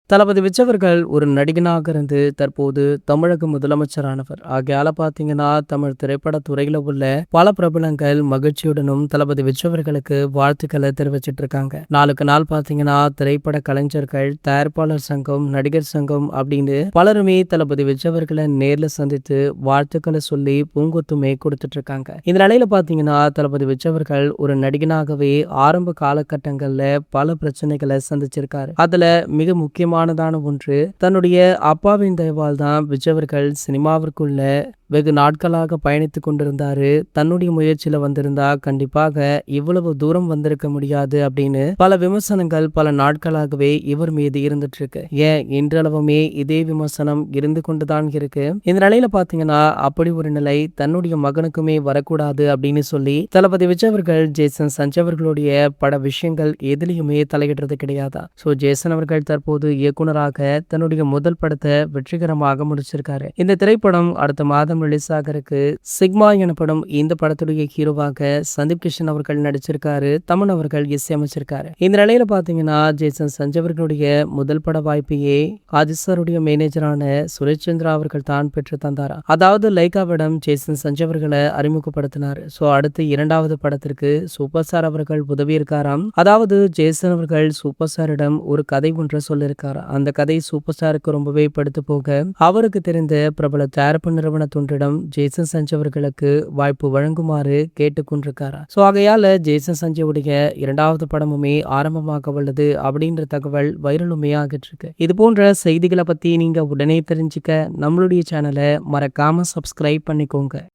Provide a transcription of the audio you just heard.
தளபதி விஜய் அவர்கள் ஒரு நடிகனாக இருந்து தற்போது தமிழக முதலமைச்சரானவர். ஆகையால பார்த்தீங்கன்னா, தமிழ் திரைப்படத் துறையில உள்ள பல பிரபலங்கள் மகிழ்ச்சியுடனும் தளபதி விஜய் அவர்களுக்கு வாழ்த்துக்கள தெரிவிச்சுட்டு இருக்காங்க. நாளுக்கு நாள் பார்த்தீங்கன்னா, திரைப்பட கலைஞர்கள், தயாரிப்பாளர் சங்கம், நடிகர் சங்கம் அப்படின்னு பலருமே தளபதி விஜய் அவர்களை நேர்ல சந்தித்து வாழ்த்துக்களை சொல்லி பூங்கொத்துமே கொடுத்துட்டு இருக்காங்க. இந்த நிலையில பார்த்தீங்கன்னா, தளபதி விஜய் அவர்கள் ஒரு நடிகனாகவே ஆரம்ப காலகட்டங்கள்ல பல பிரச்சனைகளை சந்திச்சிருக்காரு. அதுல மிக முக்கியமானதான ஒன்று, தன்னுடைய அப்பாவின் தயவால் தான் விஜய் அவர்கள் சினிமாவிற்குள்ள வெகு நாட்களாக பயணித்துக் கொண்டிருந்தாரு. தன்னுடைய முயற்சியில வந்திருந்தா கண்டிப்பாக இவ்வளவு தூரம் வந்திருக்க முடியாது அப்படின்னு பல விமர்சனங்கள் பல நாட்களாகவே இவர் மீது இருந்துட்டு இருக்கு. ஏன் இன்றளவுமே இதே விமர்சனம் இருந்து கொண்டுதான் இருக்கு. இந்த நிலையில பாத்தீங்கன்னா, அப்படி ஒரு நிலை தன்னுடைய மகனுக்குமே வரக்கூடாது அப்படின்னு சொல்லி தளபதி விஜய் அவர்கள் ஜேசன் சஞ்சய் அவர்களுடைய பட விஷயங்கள் எதுலையுமே தலையிடுறது கிடையாதா. ஜேசன் அவர்கள் தற்போது இயக்குனராக தன்னுடைய முதல் படத்தை வெற்றிகரமாக முடிச்சிருக்காரு. இந்த திரைப்படம் அடுத்த மாதம் ரிலீஸ் ஆகிறதுக்கு சிக்மா எனப்படும் இந்த படத்துடைய ஹீரோவாக சந்தீப் கிஷன் அவர்கள் நடிச்சிருக்காரு. தமன் அவர்கள் இசையமைச்சிருக்காரு. இந்த நிலையில பாத்தீங்கன்னா, ஜேசன் சஞ்சய் அவர்களுடைய முதல் பட வாய்ப்பையே ஆதிசாருடைய மேனேஜரான சுரேஷ் சந்திரா அவர்கள் தான் பெற்று தந்தாரா. அதாவது லைகாவிடம் ஜேசன் சஞ்சய் அவர்களை அறிமுகப்படுத்தினார். அடுத்து இரண்டாவது படத்திற்கு சூப்பர் ஸ்டார் அவர்கள் உதவி இருக்காராம். அதாவது ஜேசன் அவர்கள் சூப்பர் ஸ்டாரிடம் ஒரு கதை ஒன்றை சொல்லியிருக்காரு. அந்த கதை சூப்பர் ஸ்டாருக்கு ரொம்பவே படுத்து போக அவருக்கு தெரிந்த பிரபல தயாரிப்பு நிறுவனத்திடம் ஜேசன் சஞ்சய் அவர்களுக்கு வாய்ப்பு வழங்குமாறு கேட்டுக்கொண்டிருக்காரா. ஆகையால ஜேசன் சஞ்சயுடைய இரண்டாவது படமுமே ஆரம்பமாக உள்ளது அப்படின்ற தகவல் வைரலுமே ஆகிட்டு இருக்கு. இது போன்ற செய்திகளை பத்தி நீங்க உடனே தெரிஞ்சுக்க நம்மளுடைய சேனலை மறக்காம சப்ஸ்கிரைப் பண்ணிக்கோங்க.